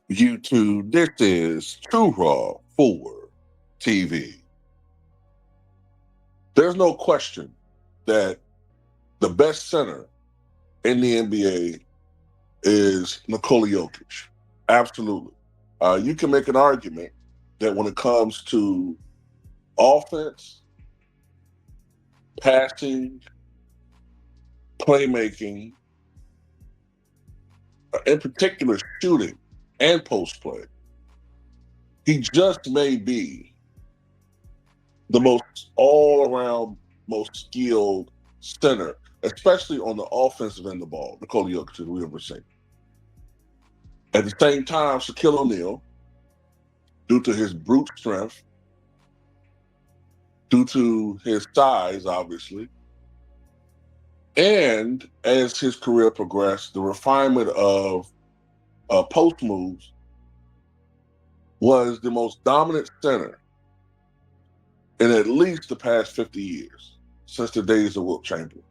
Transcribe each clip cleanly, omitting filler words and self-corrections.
YouTube, this is Too Raw for TV. There's no question that the best center in the NBA is Nikola Jokic. Absolutely. You can make an argument that when it comes to offense, passing, playmaking, in particular shooting and post play, he just may be the most all around, most skilled center, especially on the offensive end of the ball, Nikola Jokic, we ever seen. At the same time, Shaquille O'Neal, due to his brute strength, due to his size, obviously, and as his career progressed, the refinement of post moves was the most dominant center in at least the past 50 years, since the days of Wilt Chamberlain.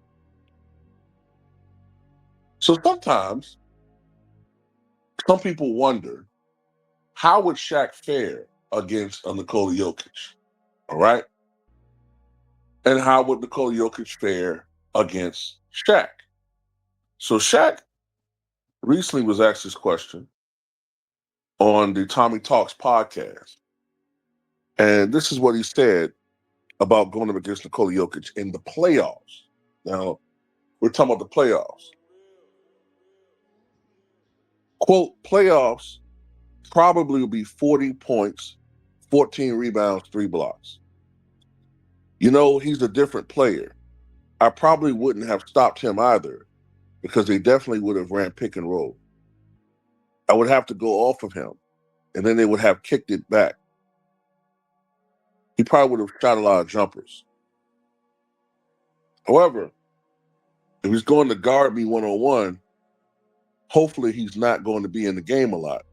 So sometimes some people wonder, how would Shaq fare against a Nikola Jokic? All right. And how would Nikola Jokic fare against Shaq? So Shaq recently was asked this question on the Tommy Talks podcast. And this is what he said about going up against Nikola Jokic in the playoffs. Now, we're talking about the playoffs. Quote, playoffs probably will be 40 points, 14 rebounds, 3 blocks. You know, he's a different player. I probably wouldn't have stopped him either because they definitely would have ran pick and roll. I would have to go off of him, and then they would have kicked it back. He probably would have shot a lot of jumpers. However, if he's going to guard me one-on-one, hopefully he's not going to be in the game a lot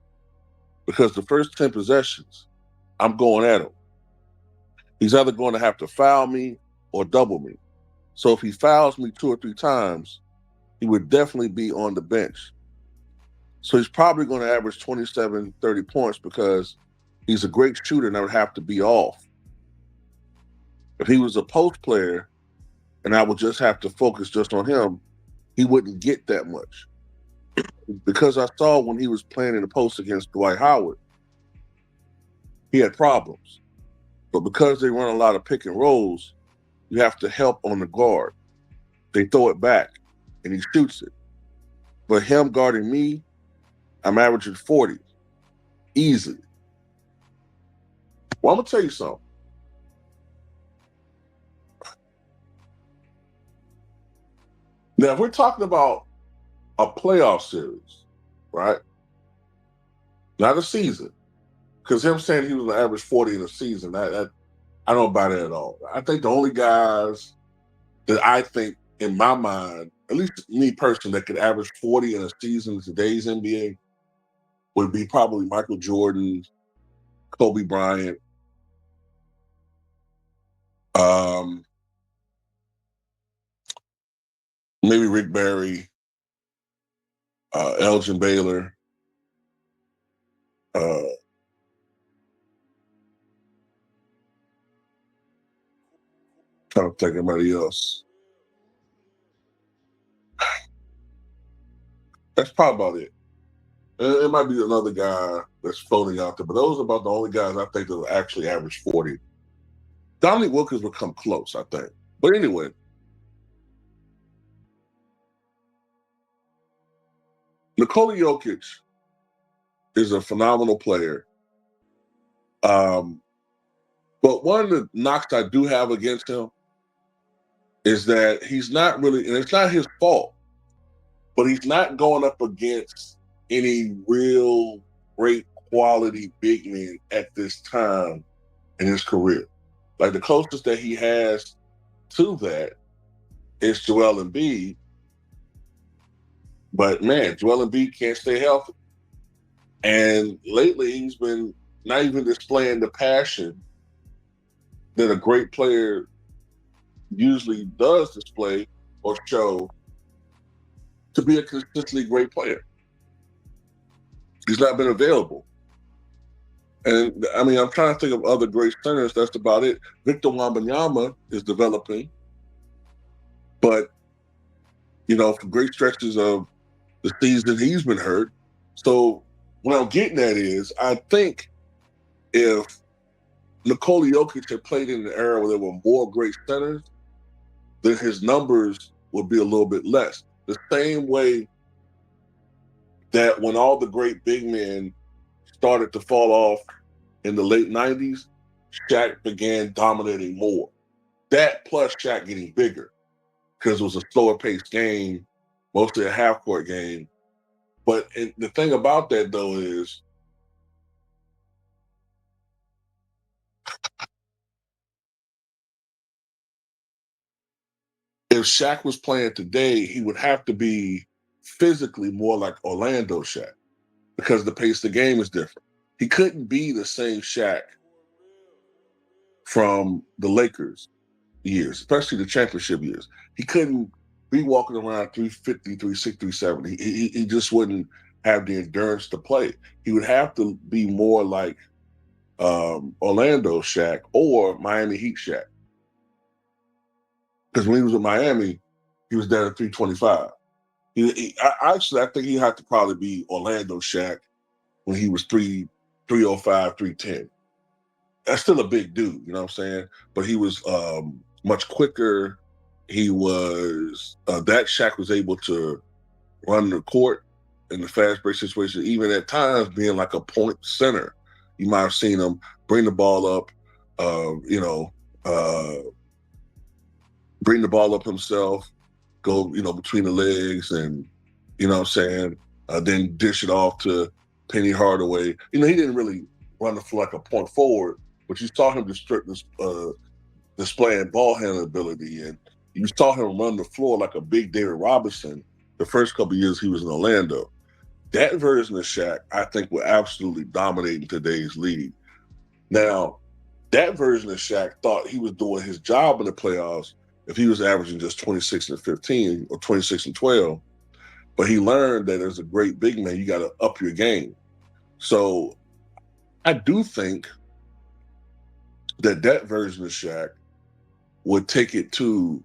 because the first 10 possessions, I'm going at him. He's either going to have to foul me or double me. So if he fouls me 2 or 3 times, he would definitely be on the bench. So he's probably going to average 27, 30 points because he's a great shooter and I would have to be off. If he was a post player and I would just have to focus just on him, he wouldn't get that much. Because I saw when he was playing in the post against Dwight Howard, he had problems. But because they run a lot of pick and rolls, you have to help on the guard. They throw it back and he shoots it. But him guarding me, I'm averaging 40 easily. Well, I'm going to tell you something. Now, if we're talking about a playoff series, right? Not a season. Because him saying he was an average 40 in a season, I don't buy that at all. I think the only guys that I think, in my mind, at least me personally, that could average 40 in a season in today's NBA would be probably Michael Jordan, Kobe Bryant, maybe Rick Barry, Elgin Baylor, trying to think of anybody else. That's probably about it. It might be another guy that's floating out there, but those are about the only guys I think that will actually average 40. Dominique Wilkins will come close, I think. But anyway, Nikola Jokic is a phenomenal player. But one of the knocks I do have against him is that he's not really, and it's not his fault, but he's not going up against any real great quality big men at this time in his career. Like the closest that he has to that is Joel Embiid. But man, Joel Embiid can't stay healthy. And lately he's been not even displaying the passion that a great player usually does display or show to be a consistently great player. He's not been available. And I mean, I'm trying to think of other great centers. That's about it. Victor Wembanyama is developing, but for great stretches of the season, he's been hurt. So what I'm getting at is, I think if Nikola Jokic had played in an era where there were more great centers, then his numbers would be a little bit less. The same way that when all the great big men started to fall off in the late 90s, Shaq began dominating more. That plus Shaq getting bigger because it was a slower paced game, mostly a half court game. But the thing about that, though, is if Shaq was playing today, he would have to be physically more like Orlando Shaq because the pace of the game is different. He couldn't be the same Shaq from the Lakers years, especially the championship years. He couldn't be walking around 350, 360, 370. He just wouldn't have the endurance to play. He would have to be more like Orlando Shaq or Miami Heat Shaq. Because when he was in Miami, he was down at 325. I think he had to probably be Orlando Shaq when he was 305, 310. That's still a big dude, you know what I'm saying? But he was much quicker. He was that Shaq was able to run the court in the fast break situation, even at times being like a point center. You might have seen him bring the ball up, uh, bring the ball up himself, go, between the legs and, what I'm saying, then dish it off to Penny Hardaway. He didn't really run the floor like a point forward, but you saw him displaying ball handling ability, and you saw him run the floor like a big David Robinson the first couple of years he was in Orlando. That version of Shaq, I think, will absolutely dominate in today's league. Now, that version of Shaq thought he was doing his job in the playoffs if he was averaging just 26 and 15 or 26 and 12. But he learned that as a great big man, you got to up your game. So I do think that version of Shaq would take it to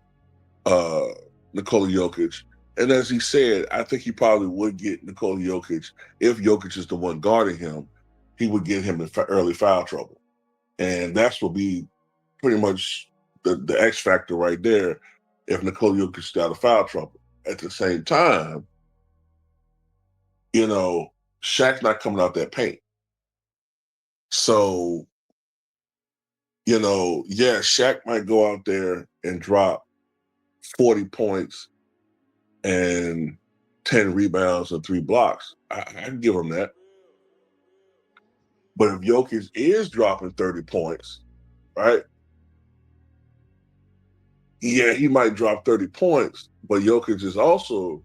Nikola Jokic. And as he said, I think he probably would get Nikola Jokic. If Jokic is the one guarding him, he would get him in early foul trouble. And that's will be pretty much the X factor right there if Nikola Jokic is out of foul trouble. At the same time, Shaq's not coming out that paint. So, Shaq might go out there and drop 40 points and 10 rebounds and 3 blocks. I can give him that. But if Jokic is dropping 30 points, right? Yeah, he might drop 30 points, but Jokic is also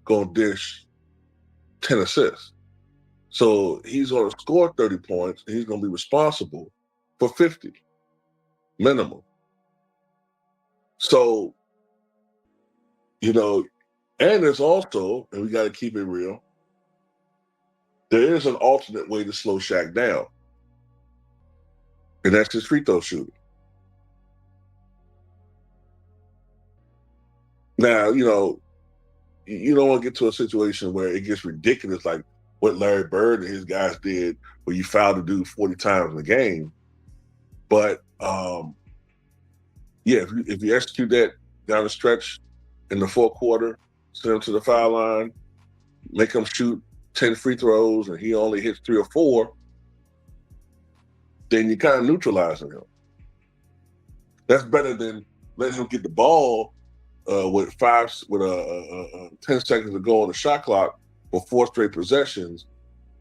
going to dish 10 assists. So he's going to score 30 points, and he's going to be responsible for 50 minimum. So, and there's also, and we got to keep it real, there is an alternate way to slow Shaq down, and that's his free throw shooting. Now, you don't want to get to a situation where it gets ridiculous, like what Larry Bird and his guys did, where you fouled a dude 40 times in the game. But if you execute that down the stretch in the fourth quarter, send him to the foul line, make him shoot 10 free throws, and he only hits 3 or 4, then you're kind of neutralizing him. That's better than letting him get the ball with 10 seconds to go on the shot clock for 4 straight possessions,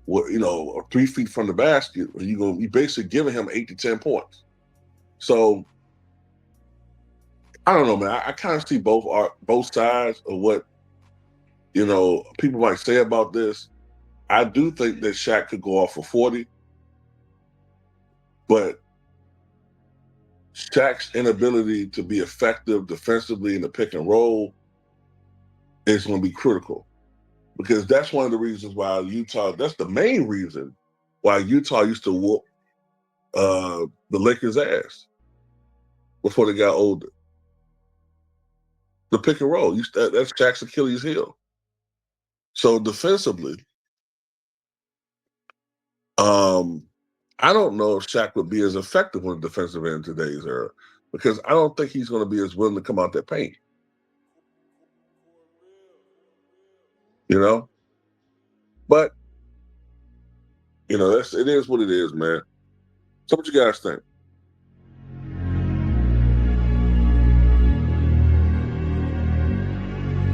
3 feet from the basket. You basically giving him 8 to 10 points. So I don't know, man. I kind of see both sides of what people might say about this. I do think that Shaq could go off for 40, but Shaq's inability to be effective defensively in the pick and roll is going to be critical. because that's one of the reasons why Utah. That's the main reason why Utah used to whoop the Lakers' ass before they got older. The pick and roll. That's Shaq's Achilles heel. So defensively, I don't know if Shaq would be as effective on the defensive end in today's era because I don't think he's going to be as willing to come out that paint. You know, but it is what it is, man. So what you guys think?